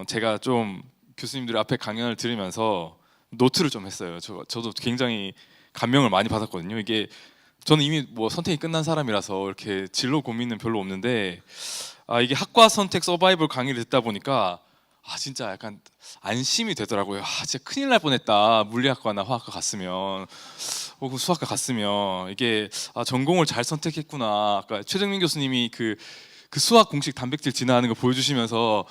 제가 좀 교수님들 앞에 강연을 들으면서 노트를 좀 했어요. 저도 굉장히 감명을 많이 받았거든요. 이게 저는 이미 뭐 선택이 끝난 사람이라서 이렇게 진로 고민은 별로 없는데, 이게 학과 선택 서바이벌 강의를 듣다 보니까 진짜 약간 안심이 되더라고요. 진짜 큰일 날 뻔했다. 물리학과나 화학과 갔으면, 혹은 수학과 갔으면. 이게 전공을 잘 선택했구나. 아까 최정민 교수님이 그 수학 공식 단백질 진화하는 거 보여주시면서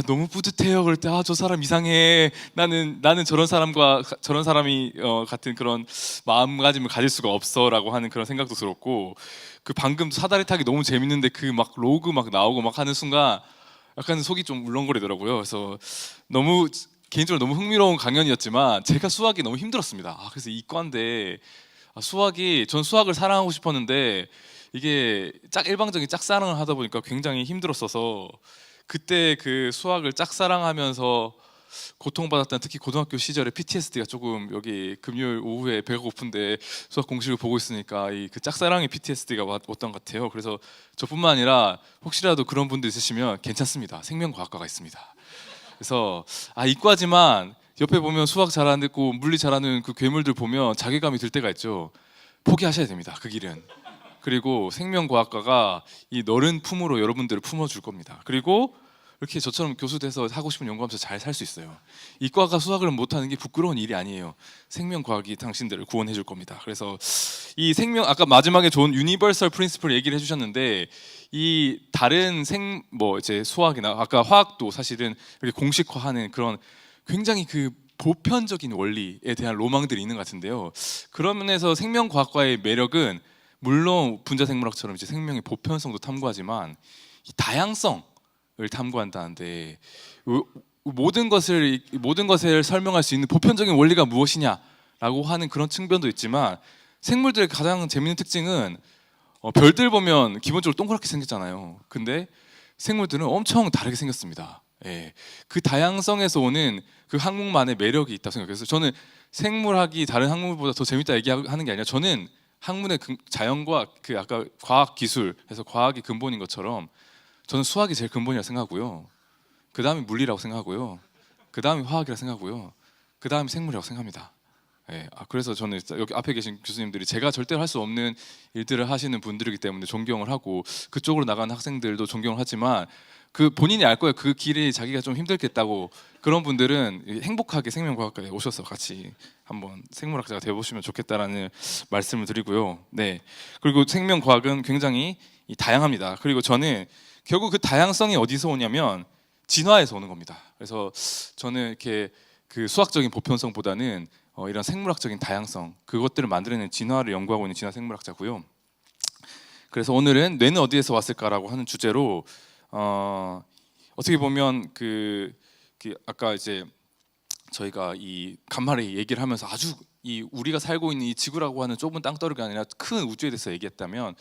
너무 뿌듯해요. 그럴 때 저 사람 이상해. 나는 저런 사람이 같은 그런 마음가짐을 가질 수가 없어라고 하는 그런 생각도 들었고, 그 방금 사다리 타기 너무 재밌는데 그 막 로그 막 나오고 막 하는 순간 약간 속이 좀 울렁거리더라고요. 그래서 너무 개인적으로 너무 흥미로운 강연이었지만 제가 수학이 너무 힘들었습니다. 그래서 이과인데 전 수학을 사랑하고 싶었는데 이게 일방적인 짝사랑을 하다 보니까 굉장히 힘들었어서, 그때 그 수학을 짝사랑하면서 고통받았던 특히 고등학교 시절에 PTSD가 조금, 여기 금요일 오후에 배가 고픈데 수학 공식을 보고 있으니까 이 그 짝사랑의 PTSD가 왔던 것 같아요. 그래서 저뿐만 아니라 혹시라도 그런 분들 있으시면 괜찮습니다. 생명과학과가 있습니다. 그래서 이과지만 옆에 보면 수학 잘하는 고 물리 잘하는 그 괴물들 보면 자괴감이 들 때가 있죠. 포기하셔야 됩니다. 그 길은. 그리고 생명과학과가 이 너른 품으로 여러분들을 품어줄 겁니다. 그리고 이렇게 저처럼 교수 돼서 하고 싶은 연구하면서 잘 살 수 있어요. 이과가 수학을 못하는 게 부끄러운 일이 아니에요. 생명과학이 당신들을 구원해 줄 겁니다. 그래서 이 아까 마지막에 좋은 유니버설 프린시플 얘기를 해주셨는데, 이 다른 이제 수학이나 아까 화학도 사실은 이렇게 공식화하는 그런 굉장히 그 보편적인 원리에 대한 로망들이 있는 것 같은데요. 그런 면에서 생명과학과의 매력은 물론 분자생물학처럼 이제 생명의 보편성도 탐구하지만 이 다양성을 탐구한다는데, 모든 것을 설명할 수 있는 보편적인 원리가 무엇이냐라고 하는 그런 측면도 있지만, 생물들의 가장 재밌는 특징은 별들 보면 기본적으로 동그랗게 생겼잖아요. 근데 생물들은 엄청 다르게 생겼습니다. 예, 그 다양성에서 오는 그 학문만의 매력이 있다고 생각해요. 그래서 저는 생물학이 다른 학문보다 더 재밌다 얘기하는 게 아니라, 저는 학문의 자연과 그 아까 과학 기술에서 과학이 근본인 것처럼 저는 수학이 제일 근본이라고 생각하고요. 그 다음이 물리라고 생각하고요. 그 다음이 화학이라고 생각하고요. 그 다음이 생물이라고 생각합니다. 예, 그래서 저는 여기 앞에 계신 교수님들이 제가 절대로 할 수 없는 일들을 하시는 분들이기 때문에 존경을 하고, 그쪽으로 나가는 학생들도 존경을 하지만 그 본인이 알 거예요. 그 길이 자기가 좀 힘들겠다고. 그런 분들은 행복하게 생명과학과에 오셔서 같이 한번 생물학자가 되어보시면 좋겠다라는 말씀을 드리고요. 네. 그리고 생명과학은 굉장히 다양합니다. 그리고 저는 결국 그 다양성이 어디서 오냐면 진화에서 오는 겁니다. 그래서 저는 이렇게 그 수학적인 보편성보다는 이런 생물학적인 다양성, 그것들을 만들어내는 진화를 연구하고 있는 진화 생물학자고요. 그래서 오늘은 뇌는 어디에서 왔을까라고 하는 주제로 어떻게 보면 아까 이제 저희가 이 간만에 얘기를 하면서 아주 우리가 살고 있는 이 지구라고 하는 좁은 땅덩어리가 아니라 큰 우주에 대해서 얘기했다면,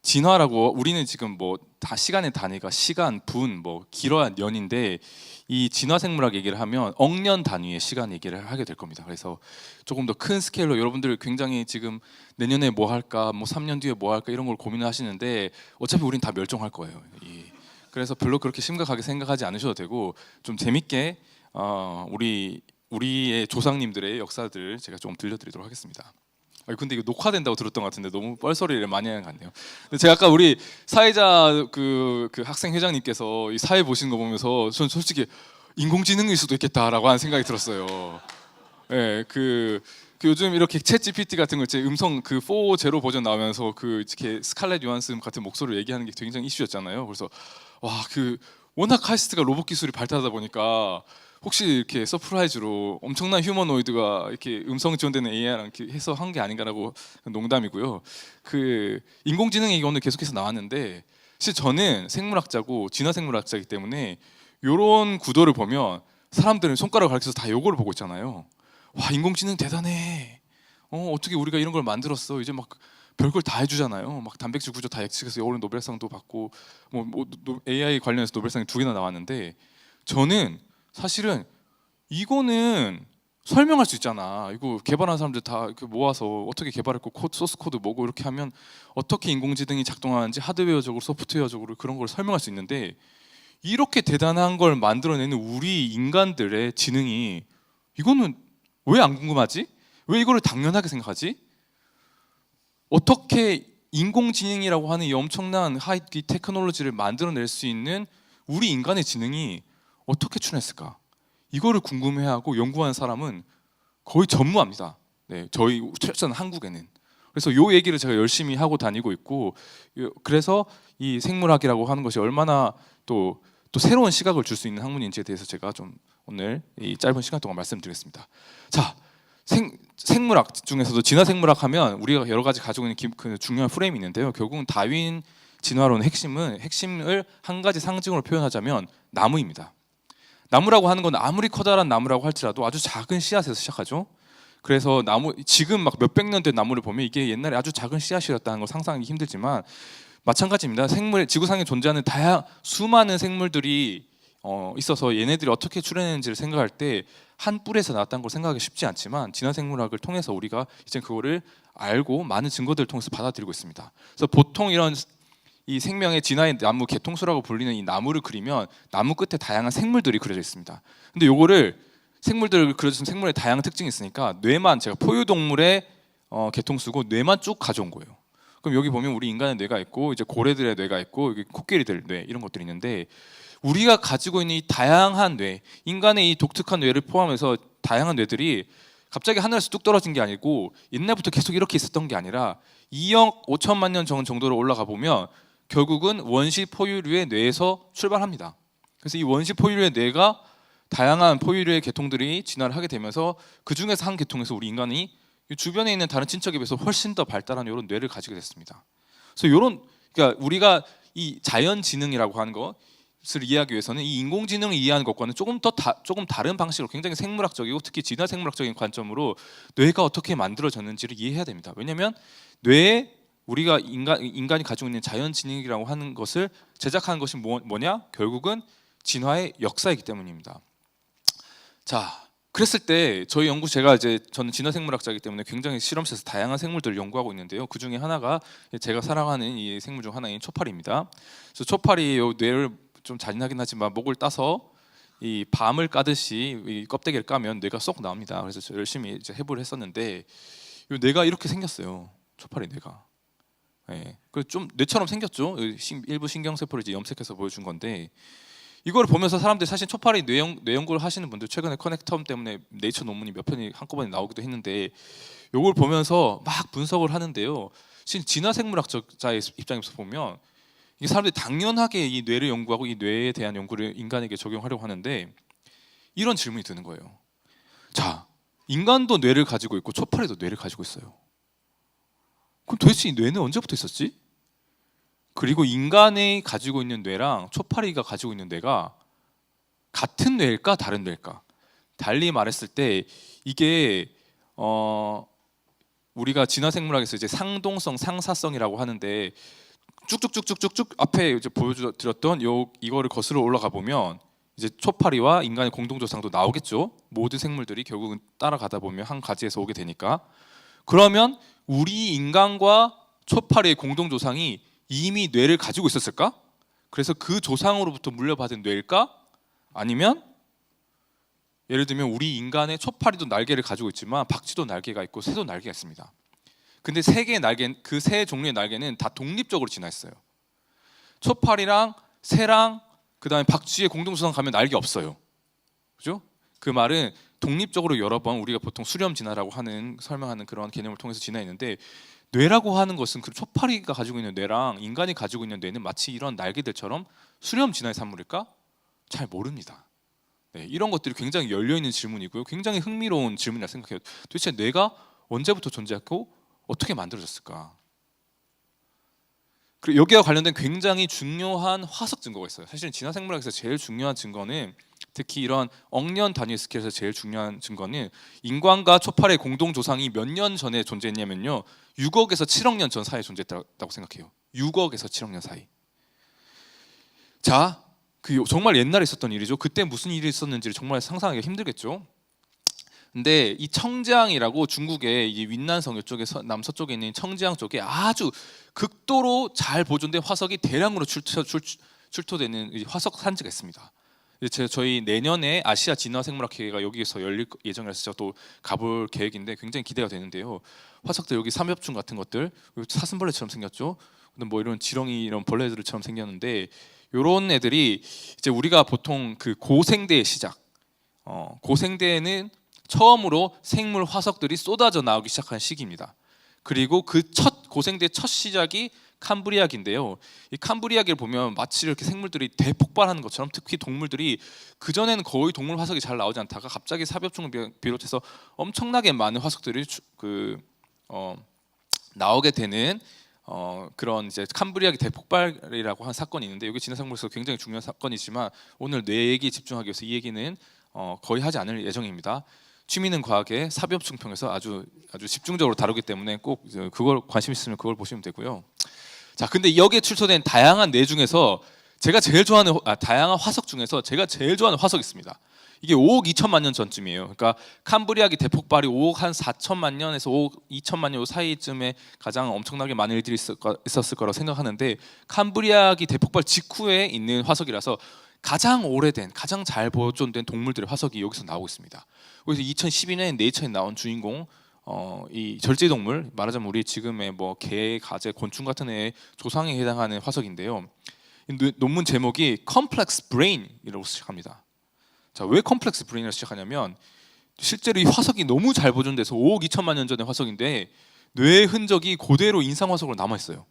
진화라고 우리는 지금 뭐 다 시간의 단위가 시간, 분, 뭐 길어야 년인데, 이 진화 생물학 얘기를 하면 억년 단위의 시간 얘기를 하게 될 겁니다. 그래서 조금 더 큰 스케일로 여러분들 굉장히 지금 내년에 뭐 할까, 뭐 3년 뒤에 뭐 할까 이런 걸 고민을 하시는데, 어차피 우린 다 멸종할 거예요. 그래서 별로 그렇게 심각하게 생각하지 않으셔도 되고, 좀 재밌게 우리의 조상님들의 역사들 제가 좀 들려드리도록 하겠습니다. 근데 이거 녹화된다고 들었던 것 같은데 너무 뻘소리를 많이 하는 것 같네요. 근데 제가 아까 우리 사회자 그 학생 회장님께서 이 사회 보시는 거 보면서 전 솔직히 인공지능일 수도 있겠다라고 하는 생각이 들었어요. 예, 요즘 이렇게 챗 GPT 같은 거, 제 음성 그 4.0 버전 나오면서 이렇게 스칼렛 요한슨 같은 목소리로 얘기하는 게 굉장히 이슈였잖아요. 그래서 워낙 카이스트가 로봇 기술이 발달하다 보니까 혹시 이렇게 서프라이즈로 엄청난 휴머노이드가 이렇게 음성 지원되는 AI랑 이렇게 해서 한 게 아닌가라고, 농담이고요. 인공지능 얘기 오늘 계속해서 나왔는데, 사실 저는 생물학자고 진화생물학자이기 때문에 이런 구도를 보면 사람들은 손가락을 가리켜서 다 요거를 보고 있잖아요. 와, 인공지능 대단해. 어떻게 우리가 이런 걸 만들었어. 이제 막 별걸 다 해주잖아요. 막 단백질 구조 다 예측해서 여러 노벨상도 받고, AI 관련해서 노벨상이 2개나 나왔는데, 저는 사실은 이거는 설명할 수 있잖아. 이거 개발한 사람들 다 모아서 어떻게 개발했고, 소스 코드 뭐고 이렇게 하면 어떻게 인공지능이 작동하는지 하드웨어적으로 소프트웨어적으로 그런 걸 설명할 수 있는데, 이렇게 대단한 걸 만들어내는 우리 인간들의 지능이 이거는 왜 안 궁금하지? 왜 이거를 당연하게 생각하지? 어떻게 인공지능이라고 하는 이 엄청난 하이 테크놀로지를 만들어낼 수 있는 우리 인간의 지능이 어떻게 출현했을까? 이거를 궁금해하고 연구하는 사람은 거의 전무합니다. 네, 저희 최소한 한국에는. 그래서 이 얘기를 제가 열심히 하고 다니고 있고, 그래서 이 생물학이라고 하는 것이 얼마나 또 새로운 시각을 줄 수 있는 학문인지에 대해서 제가 좀 오늘 이 짧은 시간 동안 말씀드리겠습니다. 자, 생물학 중에서도 진화 생물학 하면 우리가 여러 가지 가지고 있는 그 중요한 프레임이 있는데요. 결국은 다윈 진화론의 핵심을 한 가지 상징으로 표현하자면 나무입니다. 나무라고 하는 건 아무리 커다란 나무라고 할지라도 아주 작은 씨앗에서 시작하죠. 그래서 나무, 지금 막 몇백 년 된 나무를 보면 이게 옛날에 아주 작은 씨앗이었다는 걸 상상하기 힘들지만 마찬가지입니다. 지구상에 존재하는 수많은 생물들이 있어서 얘네들이 어떻게 출현했는지를 생각할 때 한 뿔에서 나왔다는 걸 생각하기 쉽지 않지만 진화 생물학을 통해서 우리가 이제 그거를 알고 많은 증거들을 통해서 받아들이고 있습니다. 그래서 보통 이런 이 생명의 진화의 나무 개통수라고 불리는 이 나무를 그리면 나무 끝에 다양한 생물들이 그려져 있습니다. 근데 요거를 생물들을 그려준 생물의 다양한 특징이 있으니까 뇌만, 제가 포유동물의 개통수고 뇌만 쭉 가져온 거예요. 그럼 여기 보면 우리 인간의 뇌가 있고 이제 고래들의 뇌가 있고 여기 코끼리들 뇌 이런 것들이 있는데 우리가 가지고 있는 이 다양한 뇌, 인간의 이 독특한 뇌를 포함해서 다양한 뇌들이 갑자기 하늘에서 뚝 떨어진 게 아니고 옛날부터 계속 이렇게 있었던 게 아니라 2억 5천만 년 전 정도로 올라가 보면 결국은 원시 포유류의 뇌에서 출발합니다. 그래서 이 원시 포유류의 뇌가 다양한 포유류의 계통들이 진화를 하게 되면서 그 중에서 한 계통에서 우리 인간이 주변에 있는 다른 친척에 비해서 훨씬 더 발달한 이런 뇌를 가지게 됐습니다. 그래서 그러니까 우리가 이 자연 지능이라고 하는 것을 이해하기 위해서는 이 인공지능을 이해하는 것과는 조금 다른 방식으로 굉장히 생물학적이고 특히 진화 생물학적인 관점으로 뇌가 어떻게 만들어졌는지를 이해해야 됩니다. 왜냐하면 뇌에 우리가 인간이 가지고 있는 자연 지능이라고 하는 것을 제작하는 것이 뭐냐? 결국은 진화의 역사이기 때문입니다. 자, 그랬을 때 저희 저는 진화 생물학자이기 때문에 굉장히 실험실에서 다양한 생물들을 연구하고 있는데요. 그 중에 하나가 제가 사랑하는 이 생물 중 하나인 초파리입니다. 그래서 초파리 뇌를 좀 잔인하긴 하지만 목을 따서 이 밤을 까듯이 이 껍데기를 까면 뇌가 쏙 나옵니다. 그래서 열심히 이제 해부를 했었는데 이 뇌가 이렇게 생겼어요. 초파리 뇌가. 네. 좀 뇌처럼 생겼죠. 일부 신경세포를 이제 염색해서 보여준 건데 이걸 보면서 사람들이 사실 초파리 뇌 연구를 하시는 분들 최근에 커넥텀 때문에 네이처 논문이 몇 편이 한꺼번에 나오기도 했는데 이걸 보면서 막 분석을 하는데요. 진화 생물학자의 입장에서 보면 이 사람들이 당연하게 이 뇌를 연구하고 이 뇌에 대한 연구를 인간에게 적용하려고 하는데 이런 질문이 드는 거예요. 자, 인간도 뇌를 가지고 있고 초파리도 뇌를 가지고 있어요. 그럼 도대체 이 뇌는 언제부터 있었지? 그리고 인간이 가지고 있는 뇌랑 초파리가 가지고 있는 뇌가 같은 뇌일까 다른 뇌일까? 달리 말했을 때 이게 우리가 진화생물학에서 이제 상동성, 상사성이라고 하는데 쭉쭉쭉쭉쭉 앞에 이제 보여드렸던 이거를 거슬러 올라가 보면 이제 초파리와 인간의 공동조상도 나오겠죠. 모든 생물들이 결국은 따라가다 보면 한 가지에서 오게 되니까. 그러면 우리 인간과 초파리의 공동조상이 이미 뇌를 가지고 있었을까? 그래서 그 조상으로부터 물려받은 뇌일까? 아니면 예를 들면 우리 인간의 초파리도 날개를 가지고 있지만 박쥐도 날개가 있고 새도 날개가 있습니다. 근데 그 세 종류의 날개는 다 독립적으로 진화했어요. 초파리랑 새랑 그다음에 박쥐의 공동조상 가면 날개 없어요. 그죠? 그 말은 독립적으로 여러 번 우리가 보통 수렴 진화라고 설명하는 그런 개념을 통해서 진화했는데 뇌라고 하는 것은 그 초파리가 가지고 있는 뇌랑 인간이 가지고 있는 뇌는 마치 이런 날개들처럼 수렴 진화의 산물일까? 잘 모릅니다. 네, 이런 것들이 굉장히 열려있는 질문이고요. 굉장히 흥미로운 질문이라 생각해요. 도대체 뇌가 언제부터 존재했고 어떻게 만들어졌을까? 그리고 여기와 관련된 굉장히 중요한 화석 증거가 있어요. 사실은 진화생물학에서 제일 중요한 증거는 특히 이런 억년 단위 스케일에서 제일 중요한 증거는 인간과 초파리의 공동조상이 몇 년 전에 존재했냐면요 6억에서 7억 년 전 사이에 존재했다고 생각해요. 6억에서 7억 년 사이. 자, 정말 옛날에 있었던 일이죠. 그때 무슨 일이 있었는지를 정말 상상하기가 힘들겠죠. 근데 이 청지항이라고 중국의 이 윈난성 이쪽에 남서쪽에 있는 청지항 쪽에 아주 극도로 잘 보존된 화석이 대량으로 출토되는 이 화석 산지가 있습니다. 저희 내년에 아시아 진화생물학회가 여기에서 열릴 예정이라서 제가 또 가볼 계획인데 굉장히 기대가 되는데요. 화석들 여기 삼엽충 같은 것들, 사슴벌레처럼 생겼죠. 근데 뭐 이런 지렁이 이런 벌레들처럼 생겼는데 이런 애들이 이제 우리가 보통 그 고생대의 시작, 고생대에는 처음으로 생물 화석들이 쏟아져 나오기 시작한 시기입니다. 그리고 그 첫 고생대 첫 시작이 캄브리아기인데요. 이 캄브리아기를 보면 마치 이렇게 생물들이 대폭발하는 것처럼, 특히 동물들이 그 전에는 거의 동물 화석이 잘 나오지 않다가 갑자기 사엽충을 비롯해서 엄청나게 많은 화석들이 나오게 되는 그런 이제 캄브리아기 대폭발이라고 한 사건이 있는데, 이게 진화생물에서 굉장히 중요한 사건이지만 오늘 뇌 얘기 집중하기 위해서 이 얘기는 거의 하지 않을 예정입니다. 취미는 과학의 사엽충평에서 아주 집중적으로 다루기 때문에 꼭 그걸 관심 있으면 그걸 보시면 되고요. 자, 근데 여기에 출토된 다양한 뇌 중에서 제가 제일 좋아하는 다양한 화석 중에서 제가 제일 좋아하는 화석이 있습니다. 이게 5억 2천만 년 전쯤이에요. 그러니까 캄브리아기 대폭발이 5억 한 4천만 년에서 5억 2천만 년 사이쯤에 가장 엄청나게 많은 일들이 있었을 거라고 생각하는데, 캄브리아기 대폭발 직후에 있는 화석이라서 가장 오래된, 가장 잘 보존된 동물들의 화석이 여기서 나오고 있습니다. 그래서 2012년 네이처에 나온 주인공, 이 절제동물, 말하자면 우리 지금의 뭐 개, 가재, 곤충 같은 애의 조상에 해당하는 화석인데요. 논문 제목이 Complex Brain이라고 시작합니다. 자, 왜 컴플렉스 브레인으로 시작하냐면 실제로 이 화석이 너무 잘 보존돼서 5억 2천만 년 전의 화석인데 뇌의 흔적이 그대로 인상 화석으로 남아 있어요.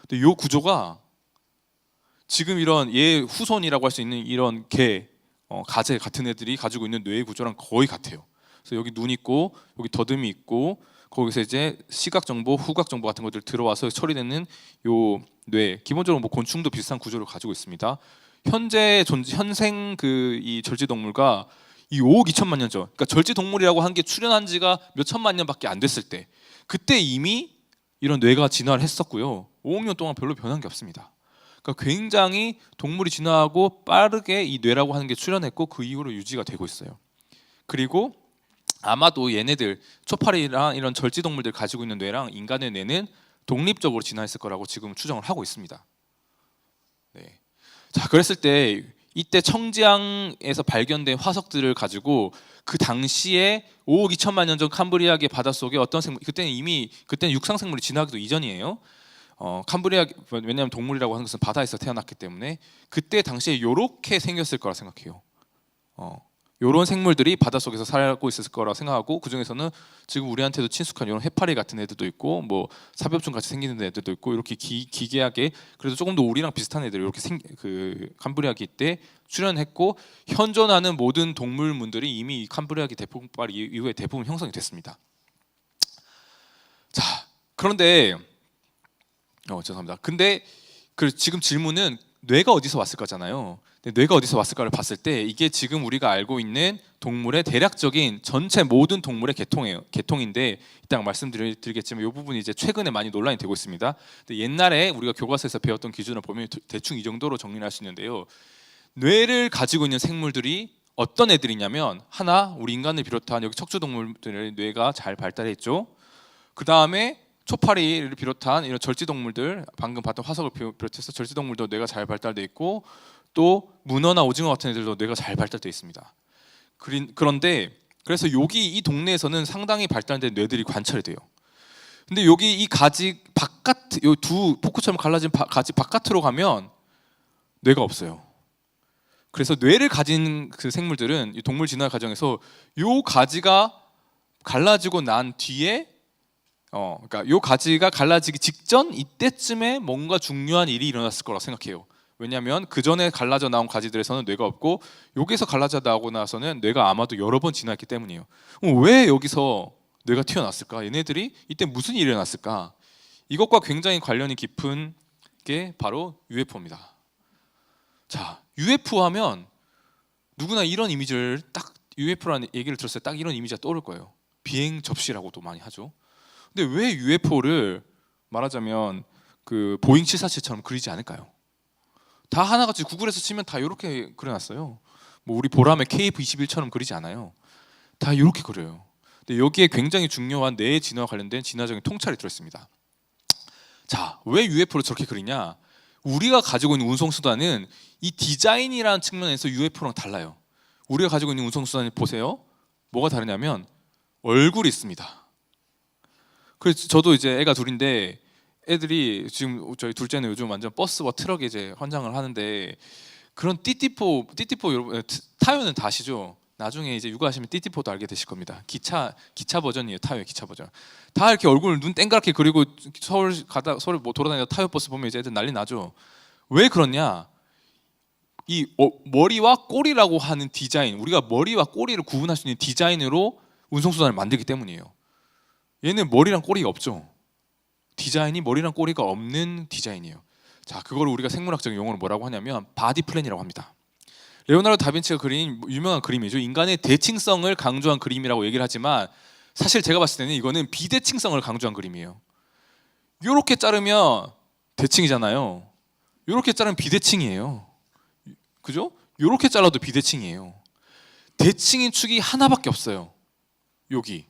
근데 이 구조가 지금 이런 얘 후손이라고 할 수 있는 이런 개, 가재 같은 애들이 가지고 있는 뇌의 구조랑 거의 같아요. 그래서 여기 눈 있고 여기 더듬이 있고 거기서 이제 시각 정보, 후각 정보 같은 것들 들어와서 처리되는 요 뇌, 기본적으로 뭐 곤충도 비슷한 구조를 가지고 있습니다. 현생 이 절지 동물과 이 5억 2천만 년 전, 그러니까 절지 동물이라고 한 게 출현한 지가 몇 천만 년밖에 안 됐을 때, 그때 이미 이런 뇌가 진화를 했었고요. 5억 년 동안 별로 변한 게 없습니다. 그러니까 굉장히 동물이 진화하고 빠르게 이 뇌라고 하는 게 출현했고 그 이후로 유지가 되고 있어요. 그리고 아마도 얘네들 초파리랑 이런 절지 동물들 가지고 있는 뇌랑 인간의 뇌는 독립적으로 진화했을 거라고 지금 추정을 하고 있습니다. 네. 자, 그랬을 때 이때 청지양에서 발견된 화석들을 가지고 그 당시에 5억 2천만 년 전 캄브리아기 바닷속에 어떤 생물, 그때는 육상 생물이 진화하기도 이전이에요. 왜냐하면 동물이라고 하는 것은 바다에서 태어났기 때문에 그때 당시에 요렇게 생겼을 거라 생각해요. 요런 생물들이 바닷속에서 살고 있을 거라 생각하고, 그 중에서는 지금 우리한테도 친숙한 이런 해파리 같은 애들도 있고 뭐 사엽충 같이 생기는 애들도 있고, 이렇게 기괴하게 그래도 조금 더 우리랑 비슷한 애들이 이렇게 그 캄브리아기 때 출현했고, 현존하는 모든 동물문들이 이미 캄브리아기 대폭발 이후에 대부분 형성이 됐습니다. 자, 그런데 죄송합니다. 근데 지금 질문은 뇌가 어디서 왔을 거잖아요. 뇌가 어디서 왔을까를 봤을 때 이게 지금 우리가 알고 있는 동물의 대략적인 전체 모든 동물의 계통인데, 이따가 말씀드리겠지만 이 부분이 이제 최근에 많이 논란이 되고 있습니다. 근데 옛날에 우리가 교과서에서 배웠던 기준을 보면 대충 이 정도로 정리를 할 수 있는데요. 뇌를 가지고 있는 생물들이 어떤 애들이냐면, 하나, 우리 인간을 비롯한 여기 척추 동물들의 뇌가 잘 발달해 있죠. 그 다음에 초파리를 비롯한 이런 절지 동물들, 방금 봤던 화석을 비롯해서 절지 동물도 뇌가 잘 발달돼 있고, 또 문어나 오징어 같은 애들도 뇌가 잘 발달돼 있습니다. 그런데 그래서 여기 이 동네에서는 상당히 발달된 뇌들이 관찰이 돼요. 근데 여기 이 가지 바깥, 요 두 포크처럼 갈라진 가지 바깥으로 가면 뇌가 없어요. 그래서 뇌를 가진 그 생물들은 이 동물 진화 과정에서 요 가지가 갈라지고 난 뒤에 그러니까 요 가지가 갈라지기 직전 이때쯤에 뭔가 중요한 일이 일어났을 거라 생각해요. 왜냐하면 그 전에 갈라져 나온 가지들에서는 뇌가 없고, 여기서 갈라져 나오고 나서는 뇌가 아마도 여러 번 진화했기 때문이에요. 왜 여기서 뇌가 튀어났을까? 얘네들이 이때 무슨 일이 일어났을까? 이것과 굉장히 관련이 깊은 게 바로 UFO입니다. 자, UFO 하면 누구나 이런 이미지를 딱, UFO라는 얘기를 들었을 때 딱 이런 이미지가 떠오를 거예요. 비행 접시라고도 많이 하죠. 근데 왜 UFO를 말하자면 그 보잉 747처럼 그리지 않을까요? 다 하나같이 구글에서 치면 다 이렇게 그려놨어요. 뭐 우리 보람의 KF-21처럼 그리지 않아요. 다 이렇게 그려요. 근데 여기에 굉장히 중요한 뇌 진화와 관련된 진화적인 통찰이 들어있습니다. 자, 왜 UFO를 저렇게 그리냐? 우리가 가지고 있는 운송수단은 이 디자인이라는 측면에서 UFO랑 달라요. 우리가 가지고 있는 운송수단을 보세요. 뭐가 다르냐면 얼굴이 있습니다. 그래서 저도 이제 애가 둘인데 애들이 지금 저희 둘째는 요즘 완전 버스와 트럭에 이제 환장을 하는데 그런 띠띠포 여러분 타요는 다 아시죠? 나중에 이제 육아하시면 띠띠포도 알게 되실 겁니다. 기차 버전이에요. 타요의 기차 버전. 다 이렇게 얼굴 눈 땡그랗게 그리고 서울 뭐 돌아다니다 타요 버스 보면 이제 애들 난리 나죠. 왜 그러냐? 이 머리와 꼬리라고 하는 디자인, 우리가 머리와 꼬리를 구분할 수 있는 디자인으로 운송수단을 만들기 때문이에요. 얘는 머리랑 꼬리가 없죠. 디자인이 머리랑 꼬리가 없는 디자인이에요. 자, 그걸 우리가 생물학적 용어로 뭐라고 하냐면 바디 플랜이라고 합니다. 레오나르도 다빈치가 그린 유명한 그림이죠. 인간의 대칭성을 강조한 그림이라고 얘기를 하지만 사실 제가 봤을 때는 이거는 비대칭성을 강조한 그림이에요. 이렇게 자르면 대칭이잖아요. 이렇게 자르면 비대칭이에요. 그죠? 이렇게 잘라도 비대칭이에요. 대칭인 축이 하나밖에 없어요. 여기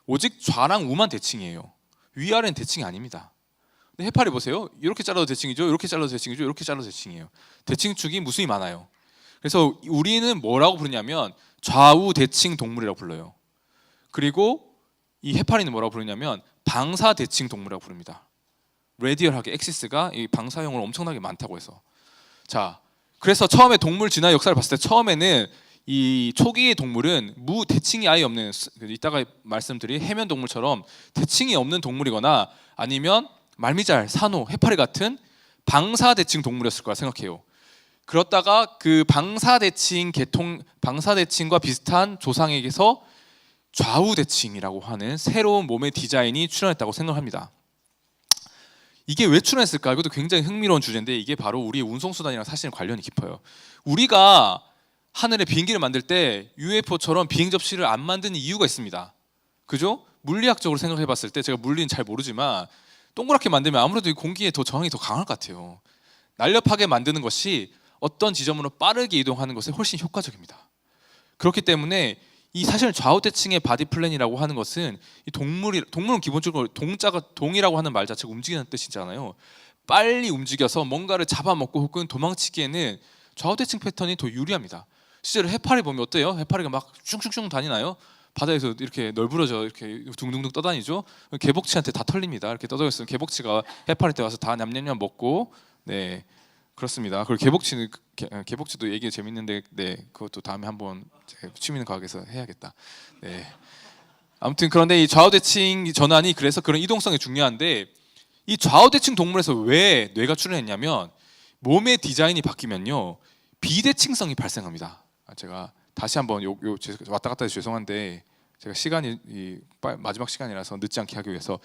오직 좌랑 우만 대칭이에요. 위아래는 대칭이 아닙니다. 근데 해파리 보세요. 이렇게 잘라도 대칭이죠. 이렇게 잘라도 대칭이죠. 이렇게 잘라도 대칭이에요. 대칭축이 무수히 많아요. 그래서 우리는 뭐라고 부르냐면 좌우 대칭 동물이라고 불러요. 그리고 이 해파리는 뭐라고 부르냐면 방사 대칭 동물이라고 부릅니다. 레디얼하게 엑시스가 이 방사형으로 엄청나게 많다고 해서. 자, 그래서 처음에 동물 진화 역사를 봤을 때 처음에는 이 초기의 동물은 대칭이 아예 없는, 이따가 말씀드릴 해면 동물처럼 대칭이 없는 동물이거나 아니면 말미잘, 산호, 해파리 같은 방사대칭 동물이었을 거라 생각해요. 그렇다가 그 방사대칭과 비슷한 조상에게서 좌우대칭이라고 하는 새로운 몸의 디자인이 출현했다고 생각합니다. 이게 왜 출현했을까? 이것도 굉장히 흥미로운 주제인데 이게 바로 우리의 운송수단이랑 사실 관련이 깊어요. 우리가 하늘에 비행기를 만들 때 UFO처럼 비행 접시를 안 만드는 이유가 있습니다. 그죠? 물리학적으로 생각해 봤을 때 제가 물리는 잘 모르지만 동그랗게 만들면 아무래도 공기에 더 저항이 더 강할 것 같아요. 날렵하게 만드는 것이 어떤 지점으로 빠르게 이동하는 것에 훨씬 효과적입니다. 그렇기 때문에 이 사실 좌우대칭의 바디 플랜이라고 하는 것은 이 동물은 기본적으로 동이라고 하는 말 자체가 움직이는 뜻이잖아요. 빨리 움직여서 뭔가를 잡아먹고 혹은 도망치기에는 좌우대칭 패턴이 더 유리합니다. 실제로 해파리 보면 어때요? 해파리가 막 슝슝슝 다니나요? 바다에서 이렇게 널브러져 이렇게 둥둥둥 떠다니죠. 개복치한테 다 털립니다. 이렇게 떠다녔으면 개복치가 해파리한테 와서 다 냠냠냠 먹고, 네, 그렇습니다. 그리고 개복치도 얘기 재밌는데, 네, 그것도 다음에 한번 취미는 과학에서 해야겠다. 네. 아무튼 그런데 이 좌우대칭 전환이 그래서 그런 이동성이 중요한데 이 좌우대칭 동물에서 왜 뇌가 출현했냐면 몸의 디자인이 바뀌면요 비대칭성이 발생합니다. 제가 다시 한번 왔다 갔다 해서 죄송한데 제가 시간이 마지막 시간이라서 늦지 않게 하기 위해서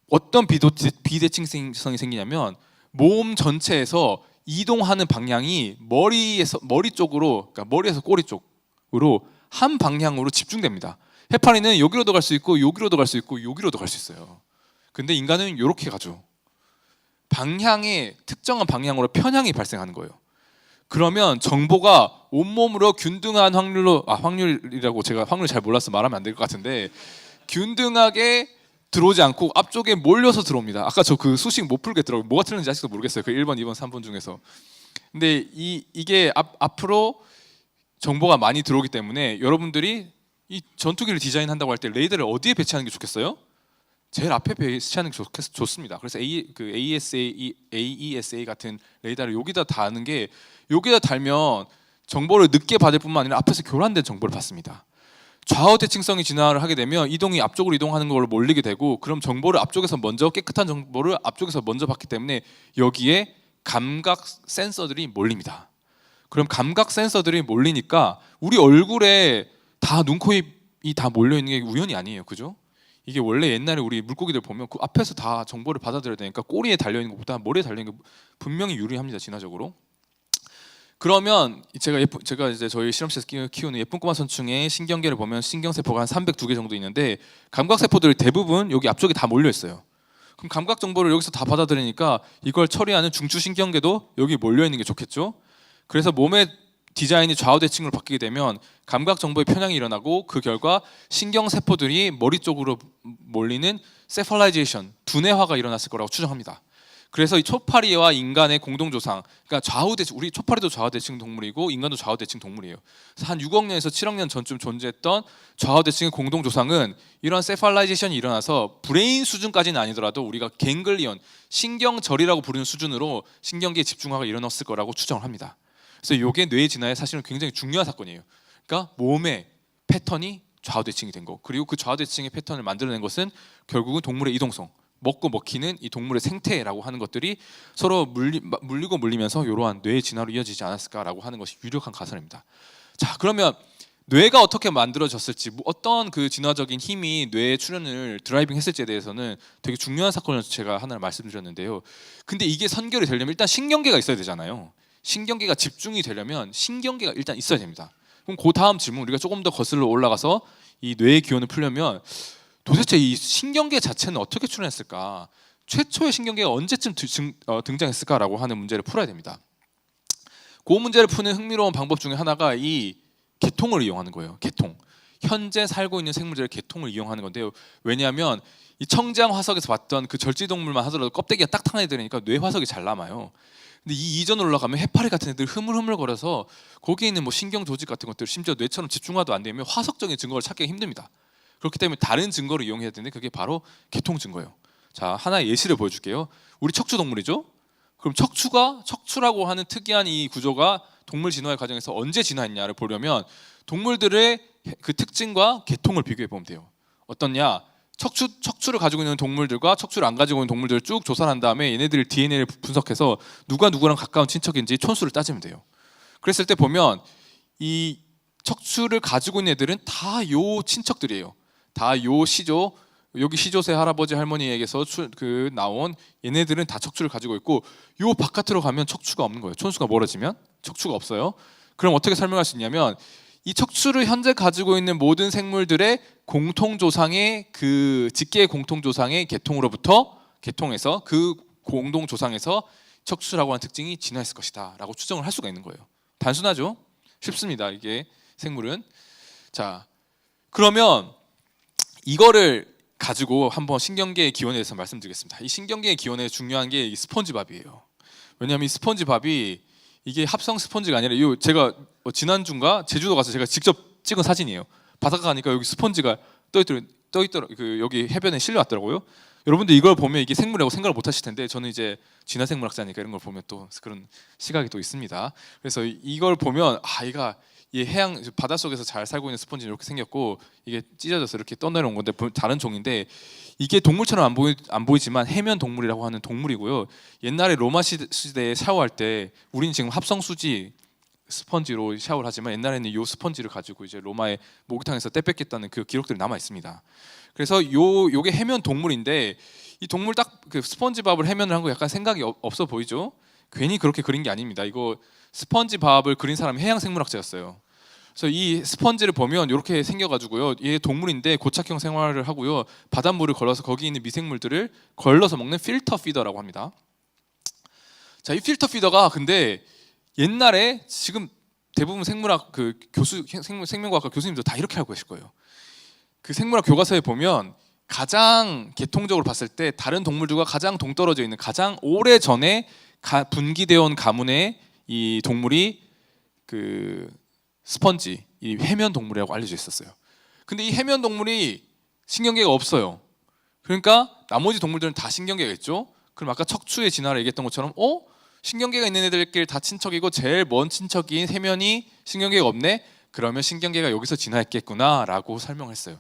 어떤 비대칭성이 생기냐면 몸 전체에서 이동하는 방향이 머리 쪽으로, 그러니까 머리에서 꼬리 쪽으로 한 방향으로 집중됩니다. 해파리는 여기로도 갈 수 있고 여기로도 갈 수 있고 여기로도 갈 수 있어요. 근데 인간은 이렇게 가죠. 방향의 특정한 방향으로 편향이 발생하는 거예요. 그러면 정보가 온몸으로 균등한 확률이라고 제가 확률 잘 몰라서 말하면 안 될 것 같은데 균등하게 들어오지 않고 앞쪽에 몰려서 들어옵니다. 아까 저 그 수식 못 풀겠더라고요. 뭐가 틀렸는지 아직도 모르겠어요. 그 1번, 2번, 3번 중에서. 근데 이게 앞으로 정보가 많이 들어오기 때문에 여러분들이 이 전투기를 디자인한다고 할 때 레이더를 어디에 배치하는 게 좋겠어요? 제일 앞에 배치하는 게 좋습니다. 그래서 AESA 같은 레이더를 여기다 다는 게 여기다 달면 정보를 늦게 받을 뿐만 아니라 앞에서 교란된 정보를 받습니다. 좌우대칭성이 진화를 하게 되면 이동이 앞쪽으로 이동하는 걸 몰리게 되고 그럼 정보를 앞쪽에서 먼저 깨끗한 정보를 앞쪽에서 먼저 받기 때문에 여기에 감각 센서들이 몰립니다. 그럼 감각 센서들이 몰리니까 우리 얼굴에 다 눈, 코, 입이 다 몰려 있는 게 우연이 아니에요. 그죠? 이게 원래 옛날에 우리 물고기들 보면 그 앞에서 다 정보를 받아들여야 되니까 꼬리에 달려 있는 것보다 머리에 달려 있는 게 분명히 유리합니다. 진화적으로. 그러면 제가 이제 저희 실험실에서 키우는 예쁜 꼬마 선충의 신경계를 보면 신경세포가 한 302개 정도 있는데 감각세포들이 대부분 여기 앞쪽에 다 몰려 있어요. 그럼 감각 정보를 여기서 다 받아들이니까 이걸 처리하는 중추신경계도 여기 몰려 있는 게 좋겠죠. 그래서 몸의 디자인이 좌우대칭으로 바뀌게 되면 감각 정보의 편향이 일어나고 그 결과 신경세포들이 머리 쪽으로 몰리는 세팔라이제이션, 두뇌화가 일어났을 거라고 추정합니다. 그래서 이 초파리와 인간의 공동 조상, 그러니까 좌우대칭, 우리 초파리도 좌우대칭 동물이고 인간도 좌우대칭 동물이에요. 그래서 한 6억 년에서 7억 년 전쯤 존재했던 좌우대칭의 공동 조상은 이런 세팔라이제이션이 일어나서 브레인 수준까지는 아니더라도 우리가 갱글리언, 신경절이라고 부르는 수준으로 신경계의 집중화가 일어났을 거라고 추정을 합니다. 그래서 이게 뇌 진화에 사실은 굉장히 중요한 사건이에요. 그러니까 몸의 패턴이 좌우대칭이 된 거, 그리고 그 좌우대칭의 패턴을 만들어낸 것은 결국은 동물의 이동성, 먹고 먹히는 이 동물의 생태라고 하는 것들이 서로 물리고 물리면서 이러한 뇌의 진화로 이어지지 않았을까라고 하는 것이 유력한 가설입니다. 자, 그러면 뇌가 어떻게 만들어졌을지, 어떤 그 진화적인 힘이 뇌의 출현을 드라이빙했을지에 대해서는 되게 중요한 사건을 제가 하나를 말씀드렸는데요. 근데 이게 선결이 되려면 일단 신경계가 있어야 되잖아요. 신경계가 집중이 되려면 신경계가 일단 있어야 됩니다. 그럼 그 다음 질문, 우리가 조금 더 거슬러 올라가서 이 뇌의 기원을 풀려면 도대체 이 신경계 자체는 어떻게 출현했을까? 최초의 신경계가 언제쯤 등장했을까라고 하는 문제를 풀어야 됩니다. 그 문제를 푸는 흥미로운 방법 중에 하나가 이 개통을 이용하는 거예요. 개통. 현재 살고 있는 생물들의 개통을 이용하는 건데요. 왜냐하면 이 청장 화석에서 봤던 그 절지동물만 하더라도 껍데기가 딱딱한 애들이니까 뇌 화석이 잘 남아요. 근데 이 이전으로 올라가면 해파리 같은 애들 흐물흐물거려서 거기에 있는 뭐 신경 조직 같은 것들, 심지어 뇌처럼 집중화도 안 되면 화석적인 증거를 찾기가 힘듭니다. 그렇기 때문에 다른 증거를 이용해야 되는데 그게 바로 개통 증거예요. 자, 하나의 예시를 보여줄게요. 우리 척추 동물이죠. 그럼 척추라고 하는 특이한 이 구조가 동물 진화의 과정에서 언제 진화했냐를 보려면 동물들의 그 특징과 개통을 비교해 보면 돼요. 어떻냐? 척추를 가지고 있는 동물들과 척추를 안 가지고 있는 동물들을 쭉 조사를 한 다음에 얘네들 DNA를 분석해서 누가 누구랑 가까운 친척인지 촌수를 따지면 돼요. 그랬을 때 보면 이 척추를 가지고 있는 애들은 다 요 친척들이에요. 다 요 시조, 여기 시조새 할아버지 할머니에게서 나온 얘네들은 다 척추를 가지고 있고, 요 바깥으로 가면 척추가 없는 거예요. 촌수가 멀어지면 척추가 없어요. 그럼 어떻게 설명할 수 있냐면 이 척추를 현재 가지고 있는 모든 생물들의 공통조상의 그 직계 공통조상의 개통에서 그 공동조상에서 척추라고 하는 특징이 진화했을 것이다 라고 추정을 할 수가 있는 거예요. 단순하죠? 쉽습니다. 이게 생물은. 자, 그러면 이거를 가지고 한번 신경계의 기원에 대해서 말씀드리겠습니다. 이 신경계의 기원에 중요한 게 이 스펀지밥이에요. 왜냐하면 이 스펀지밥이 이게 합성 스펀지가 아니라 제가 지난주인가 제주도 가서 제가 직접 찍은 사진이에요. 바닷가 가니까 여기 스펀지가 떠있더라. 그 여기 해변에 실려왔더라고요. 여러분들 이걸 보면 이게 생물이라고 생각을 못 하실 텐데 저는 이제 진화생물학자니까 이런 걸 보면 또 그런 시각이 또 있습니다. 그래서 이걸 보면 이 해양 바닷속에서 잘 살고 있는 스펀지는 이렇게 생겼고 이게 찢어져서 이렇게 떠내려온 건데 다른 종인데 이게 동물처럼 안 보이지만 해면 동물이라고 하는 동물이고요. 옛날에 로마 시대에 샤워할 때 우리는 지금 합성 수지 스펀지로 샤워를 하지만 옛날에는 이 스펀지를 가지고 이제 로마의 목욕탕에서 때 뺏겼다는 그 기록들이 남아 있습니다. 그래서 요게 해면 동물인데 이 동물 딱 그 스펀지밥을 해면을 한 거 약간 생각이 없어 보이죠? 괜히 그렇게 그린 게 아닙니다. 이거 스펀지밥을 그린 사람이 해양생물학자였어요. 그래서 이 스펀지를 보면 이렇게 생겨가지고요. 얘 동물인데 고착형 생활을 하고요. 바닷물을 걸러서 거기 있는 미생물들을 걸러서 먹는 필터 피더라고 합니다. 자, 이 필터 피더가 근데 옛날에 지금 대부분 생물학 그 생명과학과 교수님도 다 이렇게 알고 계실 거예요. 그 생물학 교과서에 보면 가장 계통적으로 봤을 때 다른 동물들과 가장 동떨어져 있는 가장 오래 전에 분기되어 온 가문의 이 동물이 그 스펀지, 이 해면 동물이라고 알려져 있었어요. 근데 이 해면 동물이 신경계가 없어요. 그러니까 나머지 동물들은 다 신경계가 있죠. 그럼 아까 척추의 진화를 얘기했던 것처럼 신경계가 있는 애들끼리 다 친척이고 제일 먼 친척인 해면이 신경계가 없네? 그러면 신경계가 여기서 진화했겠구나 라고 설명했어요.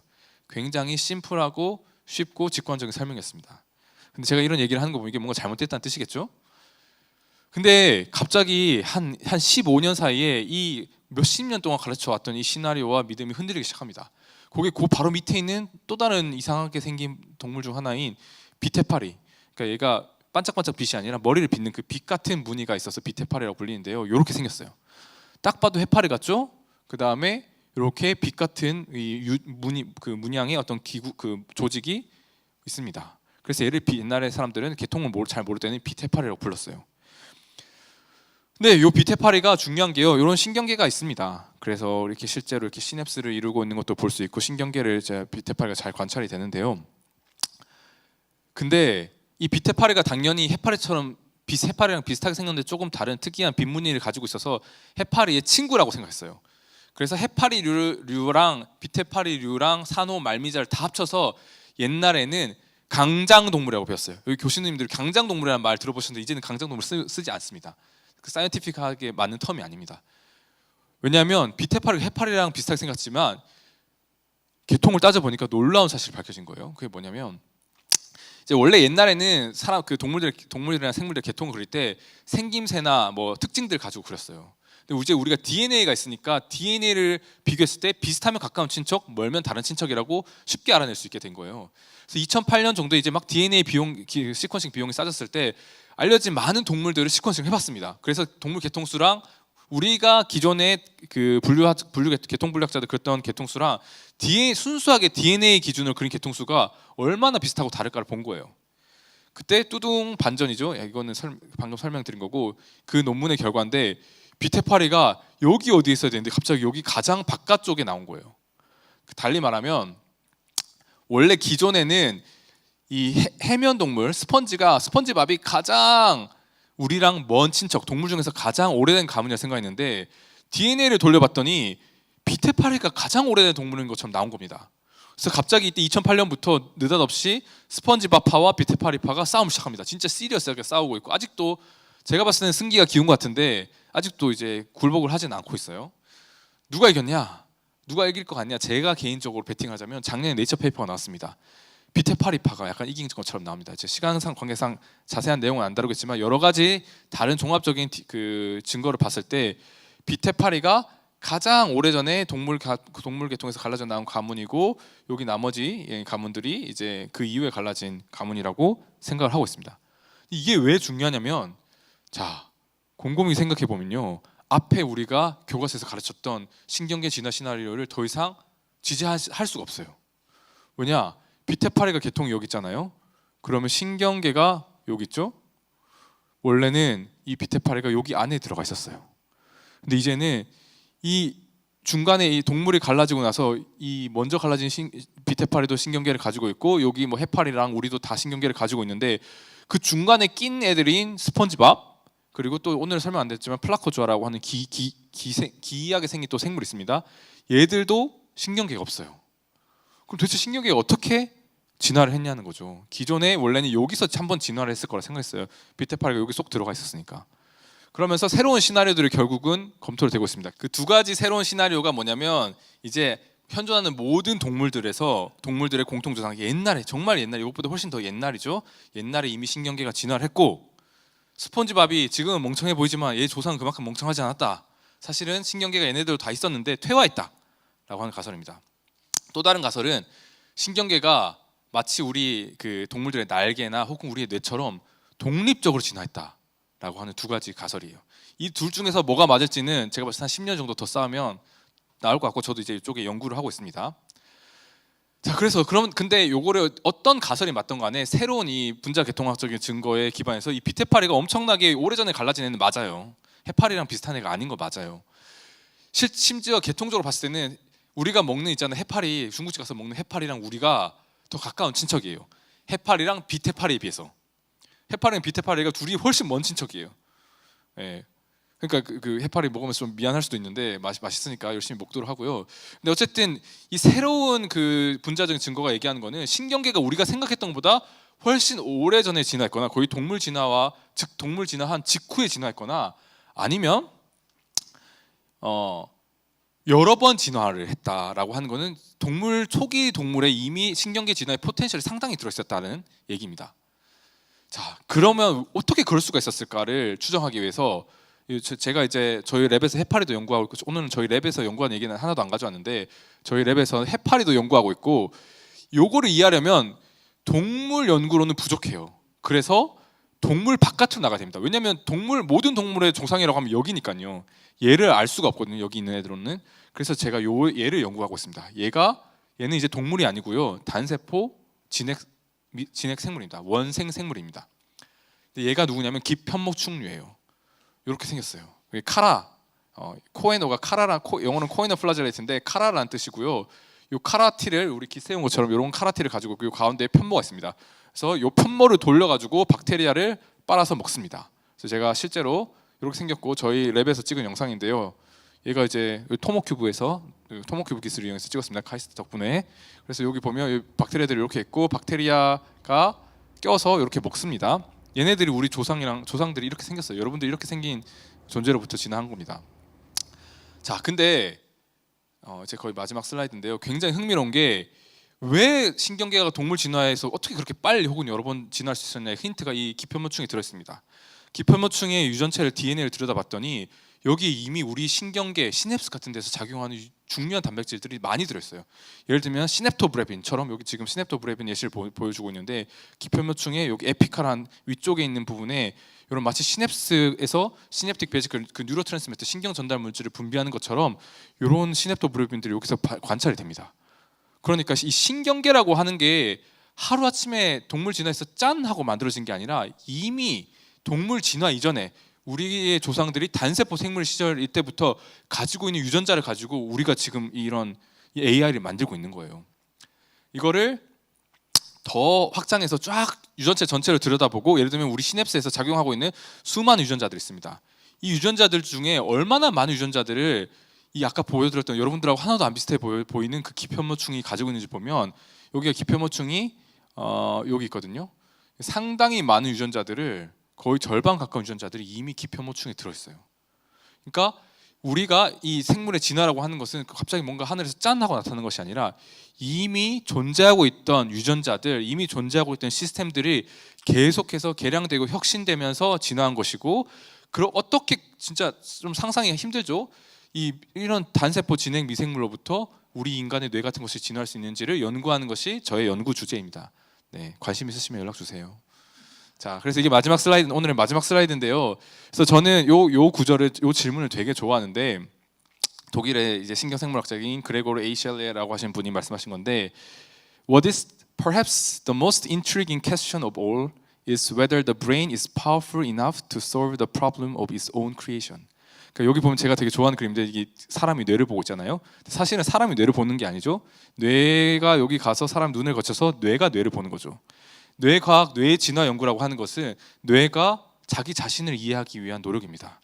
굉장히 심플하고 쉽고 직관적인 설명이었습니다. 근데 제가 이런 얘기를 하는 거 보면 이게 뭔가 잘못됐다는 뜻이겠죠? 근데 갑자기 한 15년 사이에 이 몇십 년 동안 가르쳐 왔던 이 시나리오와 믿음이 흔들리기 시작합니다. 거기 그 바로 밑에 있는 또 다른 이상하게 생긴 동물 중 하나인 비테파리. 그러니까 얘가 반짝반짝 빛이 아니라 머리를 빗는 그 빛 같은 무늬가 있어서 비테파리라고 불리는데요. 이렇게 생겼어요. 딱 봐도 해파리 같죠? 그 다음에 이렇게 빛 같은 이 문양의 어떤 기구 그 조직이 있습니다. 그래서 얘를 옛날에 사람들은 개통을 잘 모를 때는 비테파리라고 불렀어요. 근데 이 비테파리가 중요한 게요. 이런 신경계가 있습니다. 그래서 이렇게 실제로 이렇게 시냅스를 이루고 있는 것도 볼 수 있고 신경계를 이제 비테파리가 잘 관찰이 되는데요. 근데 이 빛 해파리가 당연히 해파리처럼 해파리랑 비슷하게 생겼는데 조금 다른 특이한 빛 무늬를 가지고 있어서 해파리의 친구라고 생각했어요. 그래서 해파리류랑 빛 해파리류랑 산호 말미잘을 다 합쳐서 옛날에는 강장동물이라고 배웠어요. 여기 교수님들 강장동물이라는 말 들어보셨는데 이제는 강장동물 쓰지 않습니다. 그 사이언티픽하게 맞는 텀이 아닙니다. 왜냐하면 빛 해파리가 해파리랑 비슷하게 생겼지만 계통을 따져보니까 놀라운 사실이 밝혀진 거예요. 그게 뭐냐면 이제 원래 옛날에는 사람 그 동물들이나 생물들 계통을 그릴 때 생김새나 뭐 특징들 가지고 그렸어요. 근데 이제 우리가 DNA가 있으니까 DNA를 비교했을 때 비슷하면 가까운 친척, 멀면 다른 친척이라고 쉽게 알아낼 수 있게 된 거예요. 그래서 2008년 정도에 이제 막 DNA 시퀀싱 비용이 싸졌을 때 알려진 많은 동물들을 시퀀싱 해봤습니다. 그래서 동물 계통수랑 우리가 기존에 그 계통 분류학자들 그랬던 계통수랑 순수하게 DNA 기준으로 그린 계통수가 얼마나 비슷하고 다를까를 본 거예요. 그때 뚜둥 반전이죠. 이거는 방금 설명드린 거고 그 논문의 결과인데 빛 해파리가 여기 어디에 있어야 되는데 갑자기 여기 가장 바깥쪽에 나온 거예요. 달리 말하면 원래 기존에는 이 해면 동물 스펀지밥이 가장 우리랑 먼 친척, 동물 중에서 가장 오래된 가문이라 생각했는데 DNA를 돌려봤더니 빛 해파리가 가장 오래된 동물인 것처럼 나온 겁니다. 그래서 갑자기 이때 2008년부터 느닷없이 스펀지밥파와 빛 해파리파가 싸움을 시작합니다. 진짜 시리어스하게 싸우고 있고 아직도 제가 봤을 때는 승기가 기운 것 같은데 아직도 이제 굴복을 하진 않고 있어요. 누가 이겼냐? 누가 이길 것 같냐? 제가 개인적으로 베팅하자면 작년에 네이처 페이퍼가 나왔습니다. 빛 해파리파가 약간 이긴 것처럼 나옵니다. 이제 시간상 관계상 자세한 내용은 안 다루겠지만 여러 가지 다른 종합적인 그 증거를 봤을 때 빛 해파리가 가장 오래전에 동물 계통에서 갈라져 나온 가문이고 여기 나머지 가문들이 이제 그 이후에 갈라진 가문이라고 생각을 하고 있습니다. 이게 왜 중요하냐면 자 곰곰이 생각해 보면요 앞에 우리가 교과서에서 가르쳤던 신경계 진화 시나리오를 더 이상 지지할 수가 없어요. 왜냐? 빛 해파리가 계통이 여기 있잖아요. 그러면 신경계가 여기 있죠. 원래는 이 빛 해파리가 여기 안에 들어가 있었어요. 근데 이제는 이 중간에 이 동물이 갈라지고 나서 이 먼저 갈라진 빛 해파리도 신경계를 가지고 있고 여기 뭐 해파리랑 우리도 다 신경계를 가지고 있는데 그 중간에 낀 애들인 스펀지밥 그리고 또 오늘 설명 안 됐지만 플라코조아라고 하는 기이하게 생긴 또 생물이 있습니다. 얘들도 신경계가 없어요. 그럼 도대체 신경계가 어떻게 진화를 했냐는 거죠. 기존에 원래는 여기서 한번 진화를 했을 거라 생각했어요. 빛 해파리가 여기 속 들어가 있었으니까. 그러면서 새로운 시나리오들이 결국은 검토를 되고 있습니다. 그 두 가지 새로운 시나리오가 뭐냐면 이제 현존하는 모든 동물들의 공통조상 옛날에 정말 옛날 이것보다 훨씬 더 옛날이죠. 옛날에 이미 신경계가 진화를 했고 스폰지밥이 지금은 멍청해 보이지만 얘 조상은 그만큼 멍청하지 않았다. 사실은 신경계가 얘네들도 다 있었는데 퇴화했다라고 하는 가설입니다. 또 다른 가설은 신경계가 마치 우리 그 동물들의 날개나 혹은 우리의 뇌처럼 독립적으로 진화했다라고 하는 두 가지 가설이에요. 이 둘 중에서 뭐가 맞을지는 제가 봤을 때 한 10년 정도 더 싸우면 나올 것 같고 저도 이제 이쪽에 연구를 하고 있습니다. 자, 그래서 근데 요거를 어떤 가설이 맞던 간에 새로운 이 분자 계통학적인 증거에 기반해서 이 빛 해파리가 엄청나게 오래전에 갈라진 애는 맞아요. 해파리랑 비슷한 애가 아닌 거 맞아요. 심지어 계통적으로 봤을 때는 우리가 먹는 있잖아요. 해파리 중국집 가서 먹는 해파리랑 우리가 더 가까운 친척이에요. 해파리랑 빛 해파리에 비해서 해파리랑 빛 해파리가 둘이 훨씬 먼 친척이에요. 예. 그러니까 그 해파리 먹으면 좀 미안할 수도 있는데 맛있으니까 열심히 먹도록 하고요. 근데 어쨌든 이 새로운 그 분자적인 증거가 얘기하는 거는 신경계가 우리가 생각했던 것보다 훨씬 오래 전에 진화했거나 거의 동물 진화한 직후에 진화했거나 아니면 여러 번 진화를 했다라고 하는 거는 초기 동물에 이미 신경계 진화의 포텐셜이 상당히 들어있었다는 얘기입니다. 자, 그러면 어떻게 그럴 수가 있었을까를 추정하기 위해서 제가 이제 저희 랩에서 해파리도 연구하고 있고 오늘은 저희 랩에서 연구한 얘기는 하나도 안 가져왔는데 저희 랩에서 해파리도 연구하고 있고 요거를 이해하려면 동물 연구로는 부족해요. 그래서 동물 바깥으로 나가야 됩니다. 왜냐하면 모든 동물의 조상이라고 하면 여기니까요. 얘를 알 수가 없거든요. 여기 있는 애들은. 그래서 제가 얘를 연구하고 있습니다. 얘는 이제 동물이 아니고요. 단세포 진핵 생물입니다. 원생 생물입니다. 얘가 누구냐면 기편목충류예요. 이렇게 생겼어요. 코에노가 카라란 영어는 코에노 플라젤레이트인데 카라라는 뜻이고요. 이 카라티를 우리 기세운 것처럼 이런 카라티를 가지고 있고 이 가운데에 편모가 있습니다. 그래서 요 편모를 돌려가지고 박테리아를 빨아서 먹습니다. 그래서 제가 실제로 이렇게 생겼고 저희 랩에서 찍은 영상인데요. 얘가 이제 토모큐브에서 토모큐브 기술을 이용해서 찍었습니다. 카이스트 덕분에. 그래서 여기 보면 박테리아들이 이렇게 있고 박테리아가 껴서 이렇게 먹습니다. 얘네들이 우리 조상들이 이렇게 생겼어요. 여러분들 이렇게 생긴 존재로부터 진화한 겁니다. 자, 근데 이제 거의 마지막 슬라이드인데요. 굉장히 흥미로운 게 왜 신경계가 동물 진화에서 어떻게 그렇게 빨리 혹은 여러 번 진화할 수 있었냐의 힌트가 이 기편모충에 들어있습니다. 기편모충의 유전체를 DNA를 들여다봤더니 여기 이미 우리 신경계, 시냅스 같은 데서 작용하는 중요한 단백질들이 많이 들어있어요. 예를 들면 시냅토브레빈처럼 여기 지금 시냅토브레빈 예시를 보여주고 있는데 기편모충의 여기 에피칼한 위쪽에 있는 부분에 이런 마치 시냅스에서 시냅틱 베지클 그 뉴로트랜스미터 신경 전달 물질을 분비하는 것처럼 이런 시냅토브레빈들이 여기서 관찰이 됩니다. 그러니까 이 신경계라고 하는 게 하루아침에 동물 진화에서 짠 하고 만들어진 게 아니라 이미 동물 진화 이전에 우리의 조상들이 단세포 생물 시절 이때부터 가지고 있는 유전자를 가지고 우리가 지금 이런 AI를 만들고 있는 거예요. 이거를 더 확장해서 쫙 유전체 전체를 들여다보고 예를 들면 우리 시냅스에서 작용하고 있는 수많은 유전자들이 있습니다. 이 유전자들 중에 얼마나 많은 유전자들을 이 아까 보여드렸던 여러분들하고 하나도 안 비슷해 보이는 그 기편모충이 가지고 있는지 보면 여기가 기편모충이 여기 있거든요. 상당히 많은 유전자들을 거의 절반 가까운 유전자들이 이미 기편모충에 들어있어요. 그러니까 우리가 이 생물의 진화라고 하는 것은 갑자기 뭔가 하늘에서 짠 하고 나타나는 것이 아니라 이미 존재하고 있던 유전자들, 이미 존재하고 있던 시스템들이 계속해서 개량되고 혁신되면서 진화한 것이고, 그럼 어떻게 진짜 좀 상상이 힘들죠? 이런 단세포 진행 미생물로부터 우리 인간의 뇌 같은 것이 진화할 수 있는지를 연구하는 것이 저의 연구 주제입니다. 네, 관심 있으시면 연락 주세요. 자, 그래서 이게 마지막 슬라이드, 오늘의 마지막 슬라이드인데요. 그래서 저는 요 구절을, 요 질문을 되게 좋아하는데 독일의 이제 신경생물학자인 그레고르 에이셸레라고 하신 분이 말씀하신 건데, What is perhaps the most intriguing question of all is whether the brain is powerful enough to solve the problem of its own creation. 그러니까 여기 보면 제가 되게 좋아하는 그림인데 이게 사람이 뇌를 보고 있잖아요. 사실은 사람이 뇌를 보는 게 아니죠. 뇌가 여기 가서 사람 눈을 거쳐서 뇌가 뇌를 보는 거죠. 뇌과학, 뇌 진화 연구라고 하는 것은 뇌가 자기 자신을 이해하기 위한 노력입니다.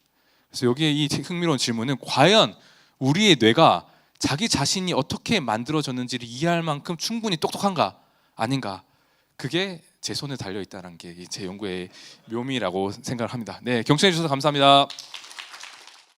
그래서 여기에 이 흥미로운 질문은 과연 우리의 뇌가 자기 자신이 어떻게 만들어졌는지를 이해할 만큼 충분히 똑똑한가 아닌가, 그게 제 손에 달려 있다는 게 제 연구의 묘미라고 생각을 합니다. 네, 경청해 주셔서 감사합니다.